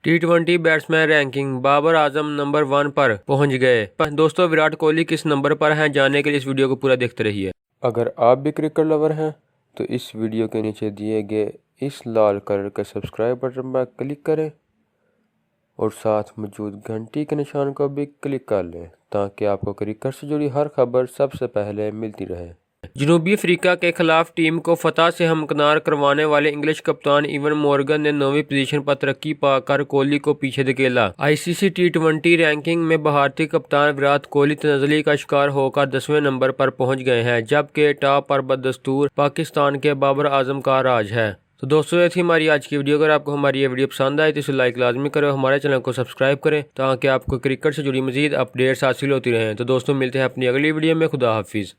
T20 batsman ranking Babar Azam number 1 पर पहुंच गए। दोस्तों, विराट कोहली किस नंबर पर हैं, जानने के लिए इस वीडियो को पूरा देखते रहिए। अगर आप भी क्रिकेट लवर हैं तो इस वीडियो के नीचे दिए गए इस लाल कलर के सब्सक्राइब बटन पर क्लिक करें और साथ मौजूद घंटी के निशान को भी क्लिक कर लें ताकि आपको क्रिकेट से जुड़ी हर खबर सबसे पहले मिलती रहे। जनूबी अफ्रीका के खिलाफ टीम को फतह से हमकिनार करवाने वाले इंग्लिश कप्तान इवन मॉर्गन ने 9वीं पोजीशन पर तरक्की पाकर कोहली को पीछे धकेला। आईसीसी T20 रैंकिंग में भारतीय कप्तान विराट कोहली तनज़्ज़ुली का शिकार होकर 10वें नंबर पर पहुंच गए हैं, जबकि टॉप पर बदस्तूर पाकिस्तान के बाबर आजम का राज है। तो दोस्तों, ये थी हमारी आज की वीडियो। अगर आपको हमारी ये वीडियो पसंद आए तो इसे लाइक लाजमी करें, हमारे चैनल को सब्सक्राइब करें ताकि आपको क्रिकेट से जुड़ी मजीद अपडेट्स हासिल होती रहें। तो दोस्तों, मिलते हैं अपनी अगली वीडियो में। खुदा हाफिज़।